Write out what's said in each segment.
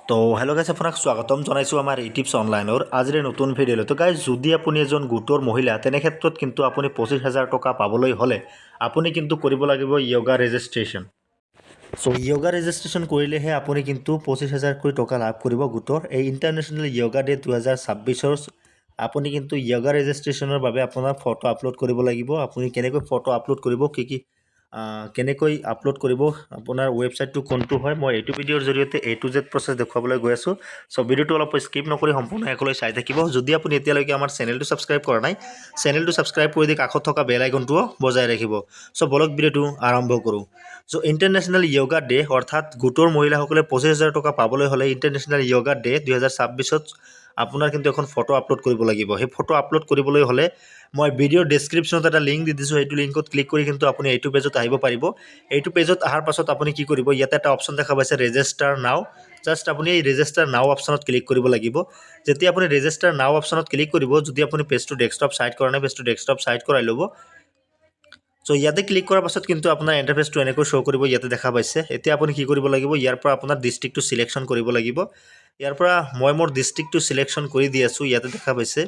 তো hello' guys আপোনাক স্বাগতম জনাইছোঁ আমাৰ ইটিপছ অনলাইনৰ আজিৰ নতুন ভিডিঅ'লৈ। তো গাইজ যদি আপুনি এজন গোটৰ মহিলা তেনে ক্ষেত্ৰত কিন্তু আপুনি 25,000 টকা পাবলৈ হ'লে আপুনি কিন্তু কৰিব লাগিব য়োগা ৰেজিষ্ট্ৰেশ্যন। চ' য়োগা ৰেজিষ্ট্ৰেশ্যন কৰিলেহে আপুনি কিন্তু 25,000 টকা লাভ কৰিব গোটৰ এই ইণ্টাৰনেশ্যনেল য়োগা ডে 2026 আপুনি কিন্তু য়োগা ৰেজিষ্ট্ৰেশ্যনৰ বাবে আপোনাৰ ফটো আপলোড কৰিব লাগিব। আপুনি কেনেকৈ ফটো আপলোড কৰিব কেনেকৈ আপলোড কৰিব আপোনাৰ ৱেবছাইটটো কোনটো হয় মই এইটো ভিডিঅ'ৰ জৰিয়তে A to Z প্ৰচেছ দেখুৱাবলৈ গৈ আছোঁ। চ' ভিডিঅ'টো অলপ স্কিপ নকৰি সম্পূৰ্ণ একলৈ চাই থাকিব। যদি আপুনি এতিয়ালৈকে আমাৰ চেনেলটো ছাবস্ক্ৰাইব কৰা নাই চেনেলটো ছাবস্ক্ৰাইব কৰি দি কাষত থকা বেল আইকনটোও বজাই ৰাখিব। চ' বলক ভিডিঅ'টো আৰম্ভ কৰোঁ। চ' ইণ্টাৰনেশ্যনেল য়োগা ডে অৰ্থাৎ গোটৰ মহিলাসকলে 25,000 টকা পাবলৈ হ'লে ইণ্টাৰনেশ্যনেল য়োগা ডে 2026 আপোনাৰ কিন্তু এখন ফটো আপলোড কৰিব লাগিব। সেই ফটো আপলোড কৰিবলৈ হ'লে মই ভিডিঅ'ৰ ডেছক্ৰিপশ্যনত এটা লিংক দি দিছোঁ। সেইটো লিংকত ক্লিক কৰি কিন্তু আপুনি এইটো পেজত আহিব পাৰিব। এইটো পেজত অহাৰ পাছত আপুনি কি কৰিব, ইয়াতে এটা অপশ্যন দেখা পাইছে ৰেজিষ্টাৰ নাও। জাষ্ট আপুনি এই ৰেজিষ্টাৰ নাও অপশ্যনত ক্লিক কৰিব লাগিব। যেতিয়া আপুনি ৰেজিষ্টাৰ নাও অপশ্যনত ক্লিক কৰিব, যদি আপুনি পেজটো ডেস্কটপ ছাইড কৰা নাই পেজটো ডেস্কটপ ছাইড কৰাই ল'ব। চ' ইয়াতে ক্লিক কৰাৰ পাছত কিন্তু আপোনাৰ ইণ্টাৰফেচটো এনেকৈ শ্ব' কৰিব, ইয়াতে দেখা পাইছে। এতিয়া আপুনি কি কৰিব লাগিব, ইয়াৰ পৰা আপোনাৰ ডিষ্ট্ৰিক্টটো ছিলেকশ্যন কৰিব লাগিব। ইয়াৰ পৰা মই মোৰ ডিষ্ট্ৰিক্টটো ছিলেকশ্যন কৰি দি আছোঁ। ইয়াতে দেখা পাইছে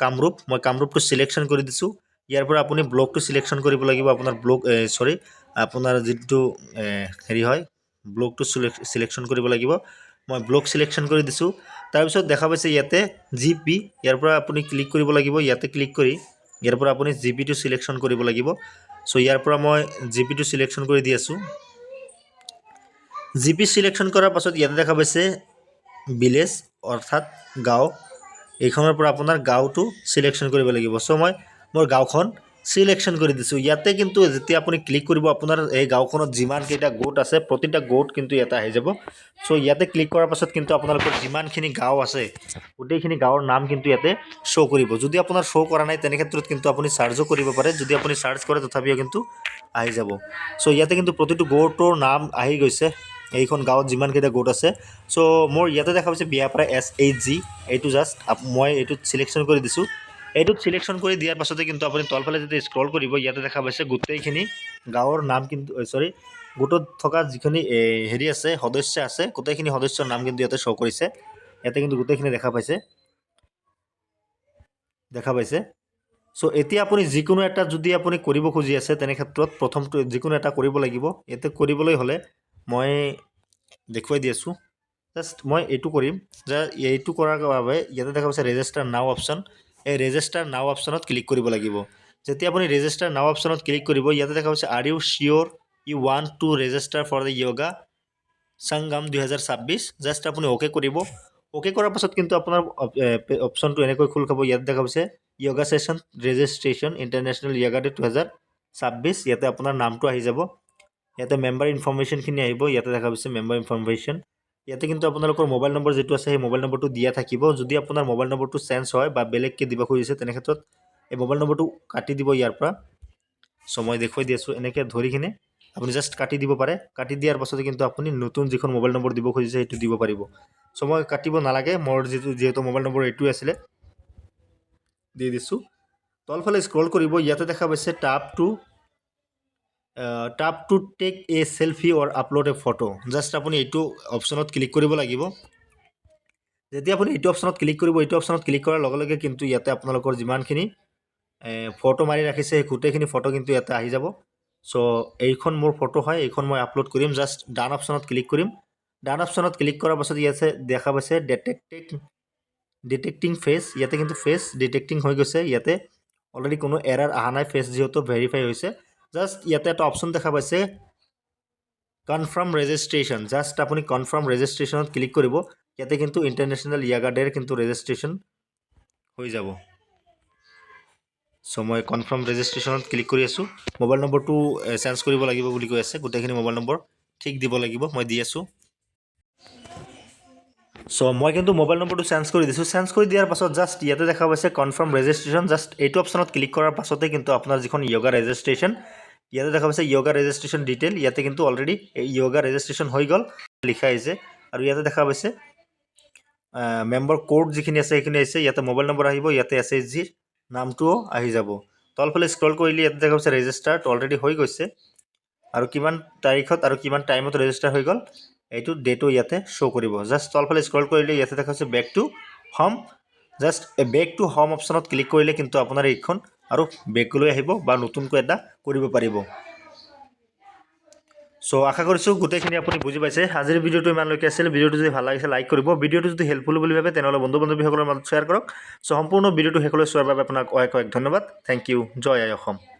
কামৰূপ, মই কামৰূপটো ছিলেকশ্যন কৰি দিছোঁ। ইয়াৰ পৰা আপুনি ব্লকটো ছিলেকশ্যন কৰিব লাগিব। আপোনাৰ আপোনাৰ যিটো হেৰি হয় ব্লকটো ছিলেকশ্যন কৰিব লাগিব। মই ব্লক ছিলেকশ্যন কৰি দিছোঁ। তাৰপিছত দেখা পাইছে ইয়াতে GP, ইয়াৰ পৰা আপুনি ক্লিক কৰিব লাগিব। ইয়াতে ক্লিক কৰি ইয়াৰ পৰা আপুনি GPটো ছিলেকশ্যন কৰিব লাগিব। চ' ইয়াৰ পৰা মই GPটো ছিলেকশ্যন কৰি দি আছোঁ। GP ছিলেকশ্যন কৰাৰ পাছত ইয়াতে দেখা পাইছে ভিলেজ অৰ্থাৎ গাঁও, এইখনৰ পৰা আপোনাৰ গাঁওটো ছিলেকশ্যন কৰিব লাগিব। চ' মই মোৰ গাঁওখন ছিলেকশ্যন কৰি দিছোঁ। ইয়াতে কিন্তু যেতিয়া আপুনি ক্লিক কৰিব আপোনাৰ এই গাঁওখনত যিমানকেইটা গোট আছে প্ৰতিটা গোট কিন্তু ইয়াতে আহি যাব। চ' ইয়াতে ক্লিক কৰাৰ পাছত কিন্তু আপোনালোকৰ যিমানখিনি গাঁও আছে গোটেইখিনি গাঁৱৰ নাম কিন্তু ইয়াতে শ্ব' কৰিব। যদি আপোনাৰ শ্ব' কৰা নাই তেনে ক্ষেত্ৰত কিন্তু আপুনি চাৰ্চো কৰিব পাৰে। যদি আপুনি চাৰ্চ কৰে তথাপিও কিন্তু আহি যাব। চ' ইয়াতে কিন্তু প্ৰতিটো গোটৰ নাম আহি গৈছে, এইখন গাঁৱত যিমানকেইটা গোট আছে। চ' মোৰ ইয়াতে দেখা পাইছে বিয়াপাৰা SHG, এইটো জাষ্ট মই এইটোত ছিলেকশ্যন কৰি দিছোঁ। এইটোত ছিলেকশ্যন কৰি দিয়াৰ পাছতে কিন্তু আপুনি তলফালে যদি স্ক্ৰল কৰিব ইয়াতে দেখা পাইছে গোটেইখিনি গাঁৱৰ নাম কিন্তু গোটত থকা যিখিনি হেৰি আছে সদস্য আছে গোটেইখিনি সদস্যৰ নাম কিন্তু ইয়াতে শ্ব' কৰিছে। ইয়াতে কিন্তু গোটেইখিনি দেখা পাইছে। চ' এতিয়া আপুনি যিকোনো এটা যদি আপুনি কৰিব খুজি আছে তেনে ক্ষেত্ৰত প্ৰথমটো যিকোনো এটা কৰিব লাগিব। ইয়াতে কৰিবলৈ হ'লে মই দেখুৱাই দি আছোঁ। জাষ্ট মই এইটো কৰিম। এইটো কৰাৰ বাবে ইয়াতে দেখা পাইছে ৰেজিষ্টাৰ নাও অপশ্যন, এই ৰেজিষ্টাৰ নাও অপশ্যনত ক্লিক কৰিব লাগিব। যেতিয়া আপুনি ৰেজিষ্টাৰ নাও অপশ্যনত ক্লিক কৰিব ইয়াতে দেখা পাইছে are you sure you want to register for the Yoga Sangam 2026, just আপুনি অ'কে কৰিব। অ'কে কৰাৰ পাছত কিন্তু আপোনাৰ অপশ্যনটো এনেকৈ খোল খাব। ইয়াত দেখা পাইছে yoga session registration international yoga day 2026, ইয়াতে আপোনাৰ নামটো আহি যাব। ইয়াতে মেম্বাৰ ইনফৰ্মেশ্যনখিনি আহিব। ইয়াতে দেখা পাইছে মেম্বাৰ ইনফৰ্মেশ্যন। ইয়াতে কিন্তু আপোনালোকৰ মোবাইল নম্বৰ যিটো আছে সেই মোবাইল নম্বৰটো দিয়া থাকিব। যদি আপোনাৰ মোবাইল নম্বৰটো চেঞ্জ হয় বা বেলেগকৈ দিব খুজিছে তেনে ক্ষেত্ৰত এই মোবাইল নম্বৰটো কাটি দিব ইয়াৰ পৰা। চ' মই দেখুৱাই দি আছোঁ এনেকৈ ধৰি কিনে আপুনি জাষ্ট কাটি দিব পাৰে। কাটি দিয়াৰ পাছতে কিন্তু আপুনি নতুন যিখন মোবাইল নম্বৰ দিব খুজিছে সেইটো দিব পাৰিব। চ' মই কাটিব নালাগে, মোৰ যিহেতু মোবাইল নম্বৰ এইটোৱে আছিলে দি দিছোঁ। তলফালে স্ক্ৰল কৰিব ইয়াতে দেখা পাইছে tap to take a selfie or upload a photo, just আপুনি এইটো অপশ্যনত ক্লিক কৰিব লাগিব। যেতিয়া আপুনি এইটো অপশ্যনত ক্লিক কৰিব এইটো অপশ্যনত ক্লিক কৰাৰ লগে লগে কিন্তু ইয়াতে আপোনালোকৰ যিমানখিনি ফটো মাৰি ৰাখিছে সেই গোটেইখিনি ফটো কিন্তু ইয়াতে আহি যাব। চ' এইখন মোৰ ফটো হয়, এইখন মই আপলোড কৰিম। জাষ্ট ডান অপশ্যনত ক্লিক কৰিম। ডান অপশ্যনত ক্লিক কৰাৰ পাছত ইয়াতে দেখা পাইছে ডিটেক্টিং ফেচ, ইয়াতে কিন্তু ফেচ ডিটেক্টিং হৈ গৈছে। ইয়াতে অলৰেডি কোনো এৰাৰ অহা নাই, ফেচ যিহেতু ভেৰিফাই হৈছে। জাষ্ট ইয়াতে এটা অপশ্যন দেখা পাইছে কনফাৰ্ম ৰেজিষ্ট্ৰেশ্যন, জাষ্ট আপুনি কনফাৰ্ম ৰেজিষ্ট্ৰেশ্যনত ক্লিক কৰিব। ইয়াতে কিন্তু ইণ্টাৰনেশ্যনেল য়োগা ডেৰ কিন্তু ৰেজিষ্ট্ৰেশ্যন হৈ যাব। চ' মই কনফাৰ্ম ৰেজিষ্ট্ৰেশ্যনত ক্লিক কৰি আছোঁ। মোবাইল নম্বৰটো চেঞ্জ কৰিব লাগিব বুলি কৈ আছে, গোটেইখিনি মোবাইল নম্বৰ ঠিক দিব লাগিব, মই দি আছোঁ। চ' মই কিন্তু মোবাইল নম্বৰটো চেঞ্জ কৰি দিছোঁ। চেঞ্জ কৰি দিয়াৰ পাছত জাষ্ট ইয়াতে দেখা পাইছে কনফাৰ্ম ৰেজিষ্ট্ৰেশ্যন, জাষ্ট এইটো অপশ্যনত ক্লিক কৰাৰ পাছতে কিন্তু আপোনাৰ যিখন য়োগা ৰেজিষ্ট্ৰেশ্যন ইয়াতে দেখা পাইছে য়োগা ৰেজিষ্ট্ৰেশ্যন ডিটেইল, ইয়াতে কিন্তু অলৰেডি এই য়োগা ৰেজিষ্ট্ৰেশ্যন হৈ গ'ল লিখা আহিছে। আৰু ইয়াতে দেখা পাইছে মেম্বাৰ কোড যিখিনি আছে সেইখিনি আহিছে। ইয়াতে মোবাইল নম্বৰ আহিব, ইয়াতে SHG নামটোও আহি যাব। তলফালে স্ক্ৰল কৰিলে ইয়াতে দেখা পাইছে ৰেজিষ্টাৰ্ড অলৰেডি হৈ গৈছে আৰু কিমান তাৰিখত আৰু কিমান টাইমত ৰেজিষ্টাৰ হৈ গ'ল এইটো ডেটো ইয়াতে শ্ব' কৰিব জাষ্ট তলফালে স্ক্ৰল কৰিলে ইয়াতে দেখা হৈছে back to home just back to home অপশ্যনত ক্লিক কৰিলে কিন্তু আপোনাৰ এইখন আৰু বেকলৈ আহিব বা নতুনকৈ এটা কৰিব পাৰিব সো আশা কৰিছোঁ গোটেইখিনি আপুনি বুজি পাইছে আজিৰ ভিডিঅ'টো ইমানলৈকে আছিল ভিডিঅ'টো যদি ভাল লাগিছে লাইক কৰিব ভিডিঅ'টো যদি হেল্পফুল বুলি ভাবে তেনেহ'লে বন্ধু বান্ধৱীসকলৰ মাজত শ্বেয়াৰ কৰক সো সম্পূৰ্ণ ভিডিঅ'টো শেষলৈ চোৱাৰ বাবে আপোনাক অশেষ ধন্যবাদ থেংক ইউ জয় আই অসম